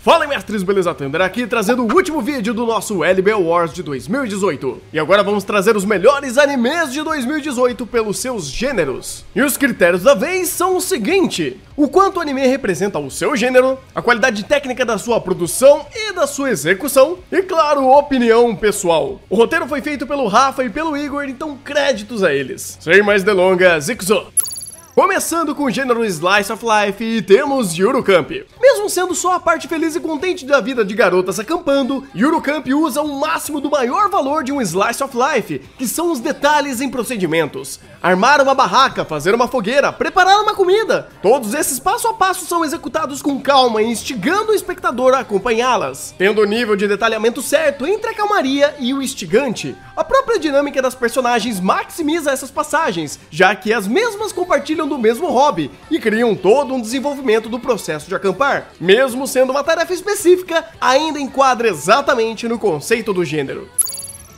Fala mestres, beleza? Thunder aqui trazendo o último vídeo do nosso LB Awards de 2018. E agora vamos trazer os melhores animes de 2018 pelos seus gêneros. E os critérios da vez são o seguinte: o quanto o anime representa o seu gênero, a qualidade técnica da sua produção e da sua execução, e claro, opinião pessoal. O roteiro foi feito pelo Rafa e pelo Igor, então créditos a eles. Sem mais delongas, Ikuzo! Começando com o gênero Slice of Life, temos Yuru Camp. Mesmo sendo só a parte feliz e contente da vida de garotas acampando, Yuru Camp usa o máximo do maior valor de um Slice of Life, que são os detalhes em procedimentos. Armar uma barraca, fazer uma fogueira, preparar uma comida. Todos esses passo a passo são executados com calma, instigando o espectador a acompanhá-las, tendo o nível de detalhamento certo entre a calmaria e o instigante. A própria dinâmica das personagens maximiza essas passagens, já que as mesmas compartilham do mesmo hobby e criam todo um desenvolvimento do processo de acampar. Mesmo sendo uma tarefa específica, ainda enquadra exatamente no conceito do gênero.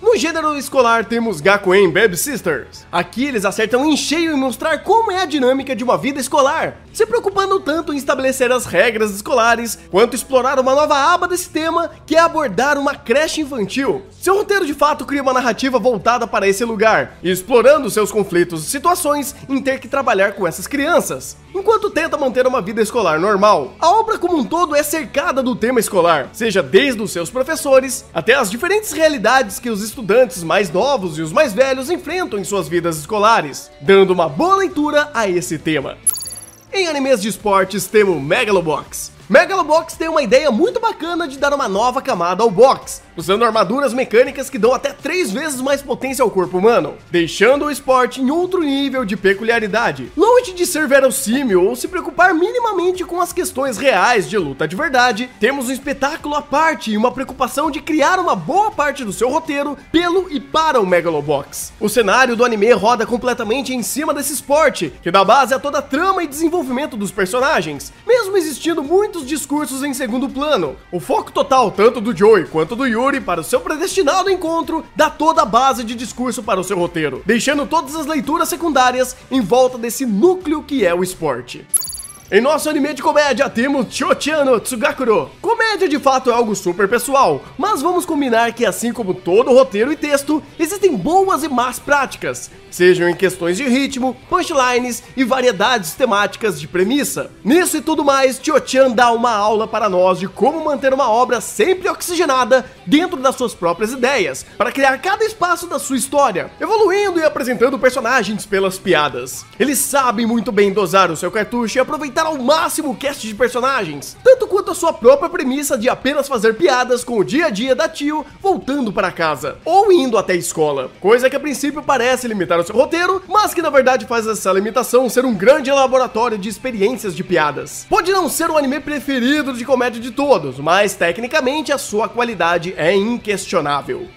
No gênero escolar temos Gakuen Baby Sisters. Aqui eles acertam em cheio em mostrar como é a dinâmica de uma vida escolar, se preocupando tanto em estabelecer as regras escolares, quanto explorar uma nova aba desse tema, que é abordar uma creche infantil. Seu roteiro de fato cria uma narrativa voltada para esse lugar, explorando seus conflitos e situações em ter que trabalhar com essas crianças, enquanto tenta manter uma vida escolar normal. A obra como um todo é cercada do tema escolar, seja desde os seus professores, até as diferentes realidades que os estudantes mais novos e os mais velhos enfrentam em suas vidas escolares, dando uma boa leitura a esse tema. Em animes de esportes temos Megalobox. Megalobox tem uma ideia muito bacana de dar uma nova camada ao box, usando armaduras mecânicas que dão até 3 vezes mais potência ao corpo humano, deixando o esporte em outro nível de peculiaridade. Longe de ser verossímil ou se preocupar minimamente com as questões reais de luta de verdade, temos um espetáculo à parte e uma preocupação de criar uma boa parte do seu roteiro pelo e para o Megalobox. O cenário do anime roda completamente em cima desse esporte, que dá base a toda a trama e desenvolvimento dos personagens, mesmo existindo muitos discursos em segundo plano. O foco total tanto do Joey quanto do Yuri para o seu predestinado encontro dá toda a base de discurso para o seu roteiro, deixando todas as leituras secundárias em volta desse núcleo que é o esporte. Em nosso anime de comédia temos Cho-chan no Tsugakuro. Comédia de fato é algo super pessoal, mas vamos combinar que assim como todo roteiro e texto, existem boas e más práticas, sejam em questões de ritmo, punchlines e variedades temáticas de premissa. Nisso e tudo mais, Cho-chan dá uma aula para nós de como manter uma obra sempre oxigenada dentro das suas próprias ideias, para criar cada espaço da sua história, evoluindo e apresentando personagens pelas piadas. Eles sabem muito bem dosar o seu cartucho e aproveitar ao máximo o cast de personagens, tanto quanto a sua própria premissa de apenas fazer piadas com o dia a dia da Tio voltando para casa, ou indo até a escola, coisa que a princípio parece limitar o seu roteiro, mas que na verdade faz essa limitação ser um grande laboratório de experiências de piadas. Pode não ser o anime preferido de comédia de todos, mas tecnicamente a sua qualidade é inquestionável.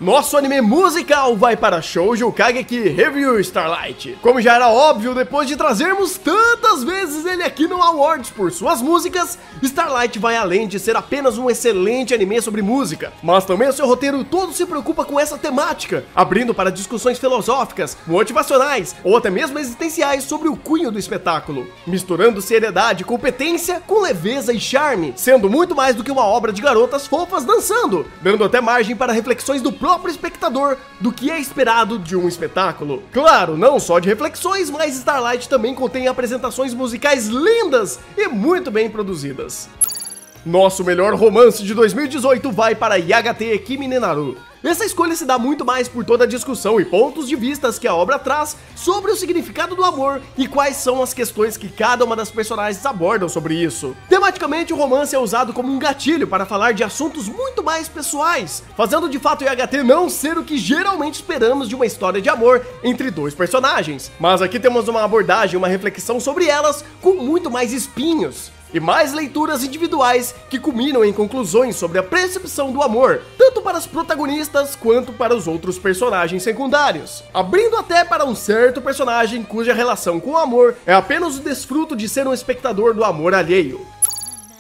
Nosso anime musical vai para Shoujo Kageki Review Starlight. Como já era óbvio, depois de trazermos tantas vezes ele aqui no Awards por suas músicas, Starlight vai além de ser apenas um excelente anime sobre música, mas também o seu roteiro todo se preocupa com essa temática, abrindo para discussões filosóficas, motivacionais ou até mesmo existenciais sobre o cunho do espetáculo, misturando seriedade e competência com leveza e charme, sendo muito mais do que uma obra de garotas fofas dançando, dando até margem para reflexões do próprio espectador do que é esperado de um espetáculo. Claro, não só de reflexões, mas Starlight também contém apresentações musicais lindas e muito bem produzidas. Nosso melhor romance de 2018 vai para Yagate Kimi ne Naru. Essa escolha se dá muito mais por toda a discussão e pontos de vistas que a obra traz sobre o significado do amor e quais são as questões que cada uma das personagens abordam sobre isso. Tematicamente, o romance é usado como um gatilho para falar de assuntos muito mais pessoais, fazendo de fato o YHT não ser o que geralmente esperamos de uma história de amor entre dois personagens. Mas aqui temos uma abordagem, uma reflexão sobre elas com muito mais espinhos e mais leituras individuais que culminam em conclusões sobre a percepção do amor, tanto para as protagonistas quanto para os outros personagens secundários, abrindo até para um certo personagem cuja relação com o amor é apenas o desfruto de ser um espectador do amor alheio.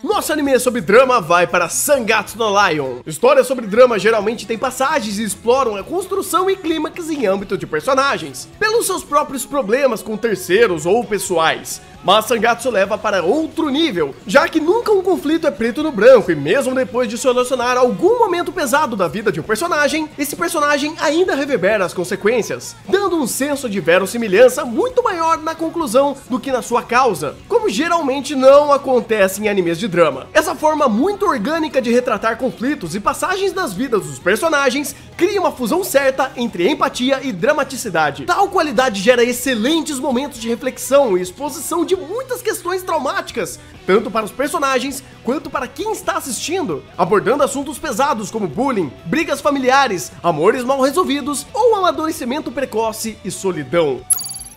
Nosso anime sobre drama vai para Sangatsu no Lion. Histórias sobre drama geralmente têm passagens e exploram a construção e clímax em âmbito de personagens, pelos seus próprios problemas com terceiros ou pessoais, Mas Sangatsu leva para outro nível, já que nunca um conflito é preto no branco, e mesmo depois de solucionar algum momento pesado da vida de um personagem, esse personagem ainda reverbera as consequências, dando um senso de verossimilhança muito maior na conclusão do que na sua causa, como geralmente não acontece em animes de drama. Essa forma muito orgânica de retratar conflitos e passagens das vidas dos personagens cria uma fusão certa entre empatia e dramaticidade. Tal qualidade gera excelentes momentos de reflexão e exposição de muitas questões traumáticas, tanto para os personagens quanto para quem está assistindo, abordando assuntos pesados como bullying, brigas familiares, amores mal resolvidos ou amadurecimento precoce e solidão.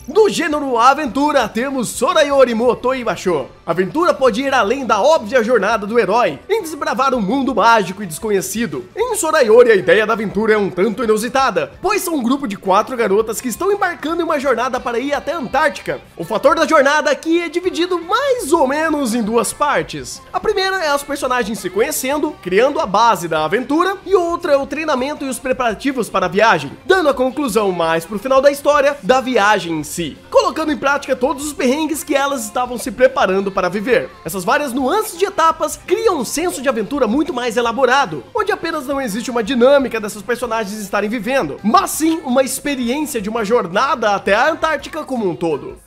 Do gênero aventura, temos Sorayori Motoi Basho. A aventura pode ir além da óbvia jornada do herói em desbravar um mundo mágico e desconhecido. Em Sorayori, a ideia da aventura é um tanto inusitada, pois são um grupo de 4 garotas que estão embarcando em uma jornada para ir até a Antártica. O fator da jornada aqui é dividido mais ou menos em 2 partes. A primeira é os personagens se conhecendo, criando a base da aventura, e outra é o treinamento e os preparativos para a viagem, dando a conclusão mais pro final da história da viagem em si, colocando em prática todos os perrengues que elas estavam se preparando para viver. Essas várias nuances de etapas criam um senso de aventura muito mais elaborado, onde apenas não existe uma dinâmica dessas personagens estarem vivendo, mas sim uma experiência de uma jornada até a Antártica como um todo.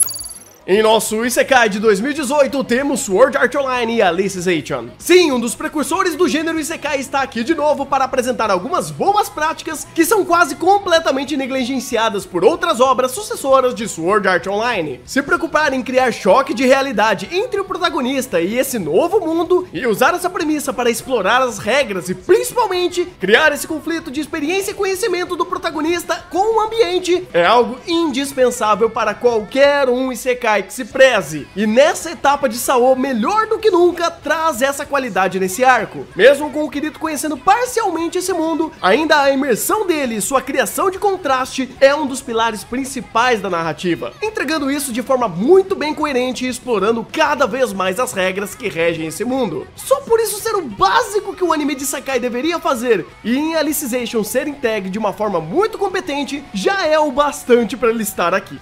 Em nosso Isekai de 2018, temos Sword Art Online e Alicization. Sim, um dos precursores do gênero Isekai está aqui de novo para apresentar algumas boas práticas que são quase completamente negligenciadas por outras obras sucessoras de Sword Art Online. Se preocupar em criar choque de realidade entre o protagonista e esse novo mundo, e usar essa premissa para explorar as regras e principalmente criar esse conflito de experiência e conhecimento do protagonista com o ambiente, é algo indispensável para qualquer um Isekai que se preze, e nessa etapa de Sao, melhor do que nunca, traz essa qualidade nesse arco. Mesmo com o Kirito conhecendo parcialmente esse mundo, ainda a imersão dele e sua criação de contraste é um dos pilares principais da narrativa, entregando isso de forma muito bem coerente e explorando cada vez mais as regras que regem esse mundo. Só por isso ser o básico que um anime de Isekai deveria fazer, e em Alicization ser entregue de uma forma muito competente, já é o bastante para ele estar aqui.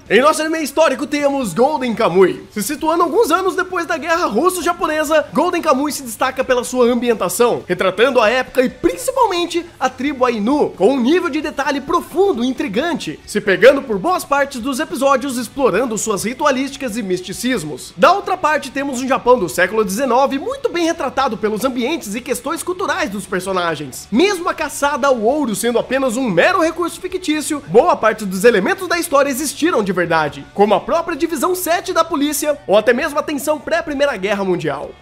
Em nosso anime histórico temos Golden Kamuy. Se situando alguns anos depois da Guerra Russo-Japonesa, Golden Kamuy se destaca pela sua ambientação, retratando a época e principalmente a tribo Ainu, com um nível de detalhe profundo e intrigante, se pegando por boas partes dos episódios explorando suas ritualísticas e misticismos. Da outra parte temos um Japão do século XIX muito bem retratado pelos ambientes e questões culturais dos personagens. Mesmo a caçada ao ouro sendo apenas um mero recurso fictício, boa parte dos elementos da história existiram de verdade, como a própria Divisão 7 da polícia, ou até mesmo a tensão pré-Primeira Guerra Mundial.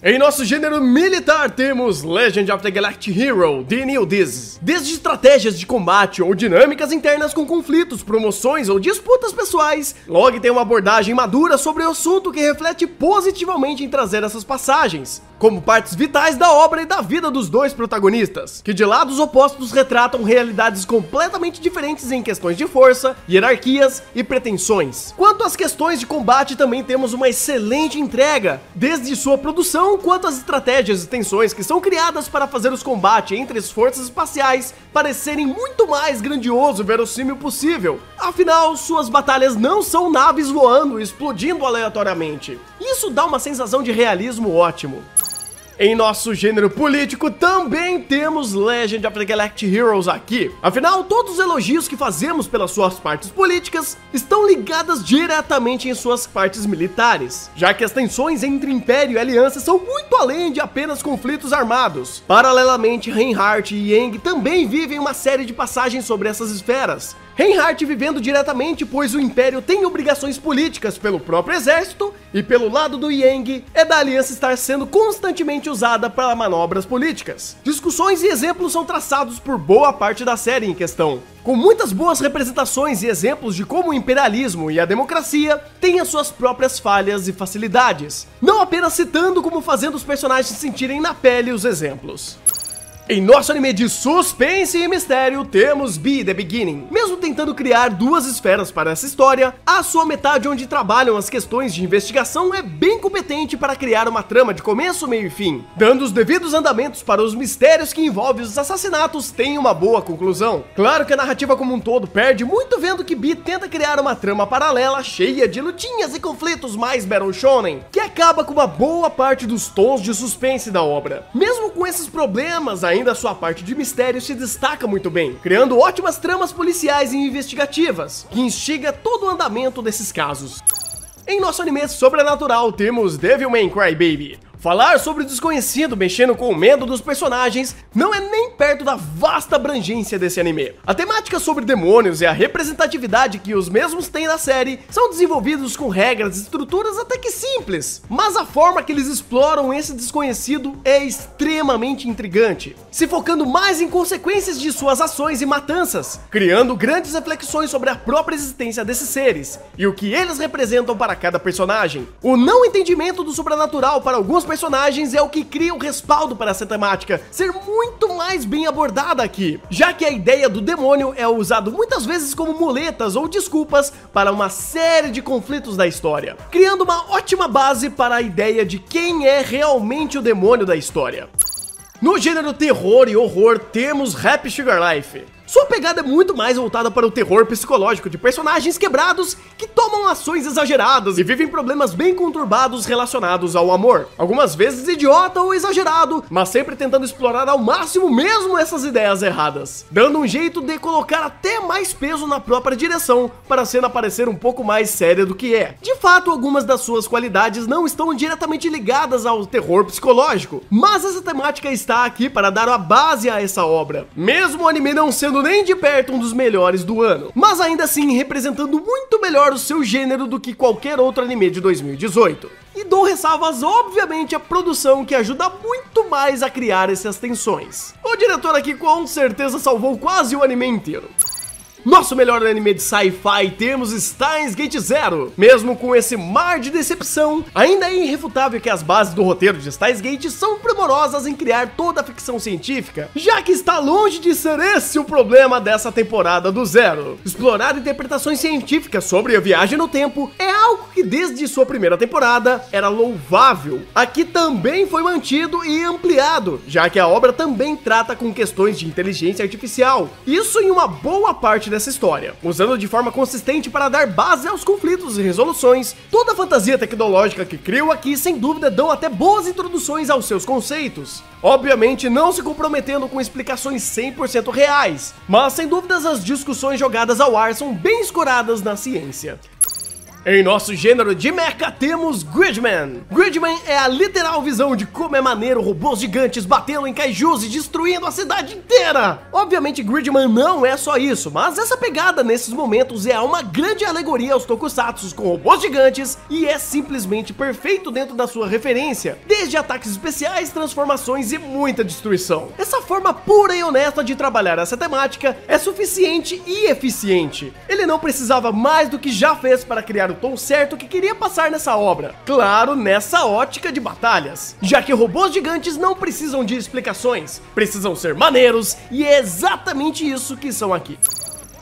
Em nosso gênero militar temos Legend of the Galactic Hero, The New This. Desde estratégias de combate ou dinâmicas internas com conflitos, promoções ou disputas pessoais, Log tem uma abordagem madura sobre o assunto que reflete positivamente em trazer essas passagens, como partes vitais da obra e da vida dos dois protagonistas, que de lados opostos retratam realidades completamente diferentes em questões de força, hierarquias e pretensões. Quanto às questões de combate, também temos uma excelente entrega, desde sua produção quanto às estratégias e tensões que são criadas para fazer os combates entre as forças espaciais parecerem muito mais grandioso e verossímil possível. Afinal, suas batalhas não são naves voando e explodindo aleatoriamente. Isso dá uma sensação de realismo ótimo. Em nosso gênero político também temos Legend of the Galactic Heroes aqui. Afinal, todos os elogios que fazemos pelas suas partes políticas estão ligadas diretamente em suas partes militares, já que as tensões entre Império e Aliança são muito além de apenas conflitos armados. Paralelamente, Reinhardt e Yang também vivem uma série de passagens sobre essas esferas. Reinhardt vivendo diretamente, pois o Império tem obrigações políticas pelo próprio exército, e pelo lado do Yang, é da Aliança estar sendo constantemente usada para manobras políticas. Discussões e exemplos são traçados por boa parte da série em questão, com muitas boas representações e exemplos de como o imperialismo e a democracia têm as suas próprias falhas e facilidades, não apenas citando como fazendo os personagens sentirem na pele os exemplos. Em nosso anime de suspense e mistério, temos Be The Beginning. Mesmo tentando criar duas esferas para essa história, a sua metade onde trabalham as questões de investigação é bem competente para criar uma trama de começo, meio e fim. Dando os devidos andamentos para os mistérios que envolvem os assassinatos, tem uma boa conclusão. Claro que a narrativa como um todo perde muito vendo que Be tenta criar uma trama paralela cheia de lutinhas e conflitos mais Battle Shonen, que acaba com uma boa parte dos tons de suspense da obra. Mesmo com esses problemas, ainda a sua parte de mistério se destaca muito bem, criando ótimas tramas policiais e investigativas, que instiga todo o andamento desses casos. Em nosso anime sobrenatural, temos Devilman Crybaby. Falar sobre o desconhecido mexendo com o medo dos personagens não é nem perto da vasta abrangência desse anime. A temática sobre demônios e a representatividade que os mesmos têm na série são desenvolvidos com regras e estruturas até que simples, mas a forma que eles exploram esse desconhecido é extremamente intrigante, se focando mais em consequências de suas ações e matanças, criando grandes reflexões sobre a própria existência desses seres e o que eles representam para cada personagem. O não entendimento do sobrenatural para alguns personagens é o que cria o respaldo para essa temática ser muito mais bem abordada aqui, já que a ideia do demônio é usado muitas vezes como muletas ou desculpas para uma série de conflitos da história, criando uma ótima base para a ideia de quem é realmente o demônio da história. No gênero terror e horror, temos Happy Sugar Life. Sua pegada é muito mais voltada para o terror psicológico de personagens quebrados que tomam ações exageradas e vivem problemas bem conturbados relacionados ao amor. Algumas vezes idiota ou exagerado, mas sempre tentando explorar ao máximo mesmo essas ideias erradas, dando um jeito de colocar até mais peso na própria direção para a cena parecer um pouco mais séria do que é. De fato, algumas das suas qualidades não estão diretamente ligadas ao terror psicológico, mas essa temática está aqui para dar a base a essa obra, mesmo o anime não sendo nem de perto um dos melhores do ano, mas ainda assim representando muito melhor o seu gênero do que qualquer outro anime de 2018. E dou ressalvas, obviamente, à produção que ajuda muito mais a criar essas tensões. O diretor aqui com certeza salvou quase o anime inteiro. Nosso melhor anime de sci-fi, temos Steins Gate Zero. Mesmo com esse mar de decepção, ainda é irrefutável que as bases do roteiro de Steins Gate são primorosas em criar toda a ficção científica, já que está longe de ser esse o problema dessa temporada do Zero. Explorar interpretações científicas sobre a viagem no tempo é algo que desde sua primeira temporada era louvável. Aqui também foi mantido e ampliado, já que a obra também trata com questões de inteligência artificial. Isso em uma boa parte dessa história, usando de forma consistente para dar base aos conflitos e resoluções. Toda a fantasia tecnológica que criou aqui, sem dúvida, dão até boas introduções aos seus conceitos. Obviamente não se comprometendo com explicações 100% reais, mas sem dúvidas as discussões jogadas ao ar são bem escoradas na ciência. Em nosso gênero de mecha, temos Gridman. Gridman é a literal visão de como é maneiro robôs gigantes batendo em kaijus e destruindo a cidade inteira. Obviamente Gridman não é só isso, mas essa pegada nesses momentos é uma grande alegoria aos tokusatsu com robôs gigantes e é simplesmente perfeito dentro da sua referência, desde ataques especiais, transformações e muita destruição. Essa forma pura e honesta de trabalhar essa temática é suficiente e eficiente. Ele não precisava mais do que já fez para criar o tom certo que queria passar nessa obra. Claro, nessa ótica de batalhas, já que robôs gigantes não precisam de explicações, precisam ser maneiros, e é exatamente isso que são aqui.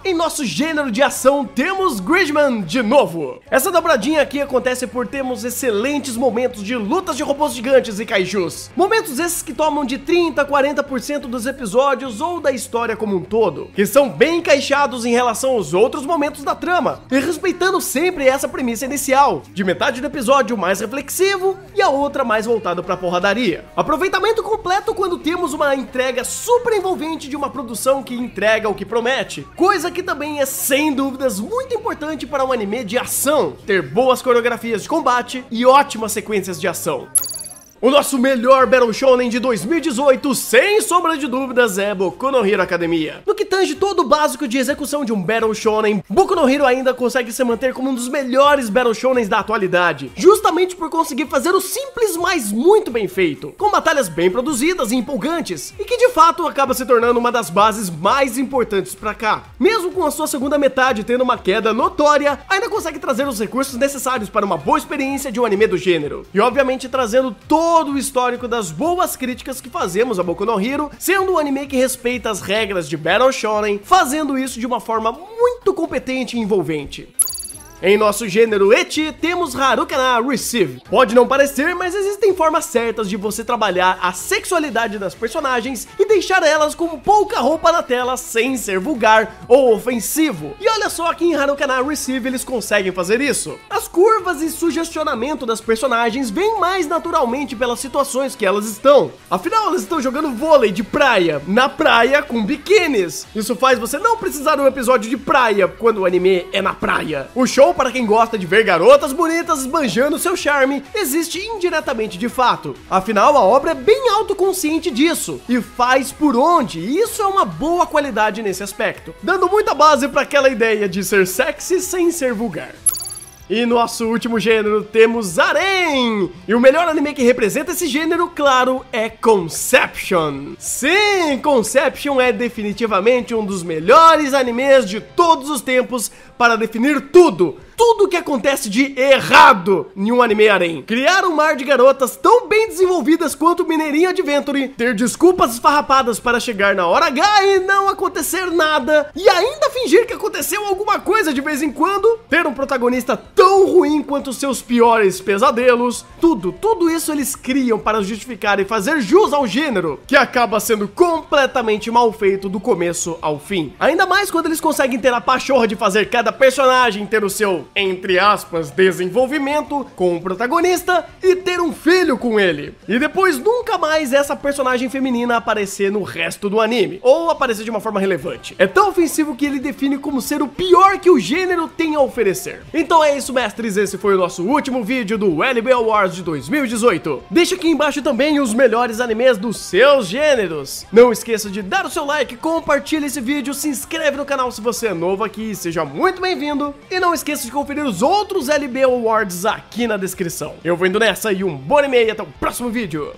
Em nosso gênero de ação, temos Gridman de novo. Essa dobradinha aqui acontece por termos excelentes momentos de lutas de robôs gigantes e kaijus. Momentos esses que tomam de 30% a 40% dos episódios ou da história como um todo, que são bem encaixados em relação aos outros momentos da trama, e respeitando sempre essa premissa inicial, de metade do episódio mais reflexivo e a outra mais voltada pra porradaria. Aproveitamento completo quando temos uma entrega super envolvente de uma produção que entrega o que promete, coisa que também é sem dúvidas muito importante para um anime de ação, ter boas coreografias de combate e ótimas sequências de ação. O nosso melhor Battle Shonen de 2018, sem sombra de dúvidas, é Boku no Hero Academia. No que tange todo o básico de execução de um Battle Shonen, Boku no Hero ainda consegue se manter como um dos melhores Battle Shonens da atualidade, justamente por conseguir fazer o simples, mas muito bem feito, com batalhas bem produzidas e empolgantes, e que de fato acaba se tornando uma das bases mais importantes pra cá. Mesmo com a sua segunda metade tendo uma queda notória, ainda consegue trazer os recursos necessários para uma boa experiência de um anime do gênero, e obviamente trazendo todo todo o histórico das boas críticas que fazemos a Boku no Hero, sendo um anime que respeita as regras de Battle Shonen, fazendo isso de uma forma muito competente e envolvente. Em nosso gênero ecchi, temos Harukana Receive. Pode não parecer, mas existem formas certas de você trabalhar a sexualidade das personagens e deixar elas com pouca roupa na tela sem ser vulgar ou ofensivo. E olha só que em Harukana Receive eles conseguem fazer isso. As curvas e sugestionamento das personagens vêm mais naturalmente pelas situações que elas estão. Afinal, elas estão jogando vôlei de praia, na praia com biquínis. Isso faz você não precisar de um episódio de praia quando o anime é na praia. O show, para quem gosta de ver garotas bonitas esbanjando seu charme, existe indiretamente de fato. Afinal, a obra é bem autoconsciente disso e faz por onde, e isso é uma boa qualidade nesse aspecto, dando muita base para aquela ideia de ser sexy sem ser vulgar. E nosso último gênero temos Harem! E o melhor anime que representa esse gênero, claro, é Conception. Sim, Conception é definitivamente um dos melhores animes de todos os tempos para definir tudo que acontece de errado em um anime harem. Criar um mar de garotas tão bem desenvolvidas quanto Mineirinho Adventure, ter desculpas esfarrapadas para chegar na hora H e não acontecer nada, e ainda fingir que aconteceu alguma coisa de vez em quando, ter um protagonista tão ruim quanto seus piores pesadelos, tudo isso eles criam para justificar e fazer jus ao gênero, que acaba sendo completamente mal feito do começo ao fim. Ainda mais quando eles conseguem ter a pachorra de fazer cada personagem ter o seu, entre aspas, desenvolvimento com o protagonista e ter um filho com ele. E depois nunca mais essa personagem feminina aparecer no resto do anime, ou aparecer de uma forma relevante. É tão ofensivo que ele define como ser o pior que o gênero tem a oferecer. Então é isso, mestres, esse foi o nosso último vídeo do LB Awards de 2018. Deixa aqui embaixo também os melhores animes dos seus gêneros. Não esqueça de dar o seu like, compartilha esse vídeo, se inscreve no canal se você é novo aqui, seja muito bem-vindo. E não esqueça de conferir os outros LB Awards aqui na descrição. Eu vou indo nessa e um bom anime e até o próximo vídeo.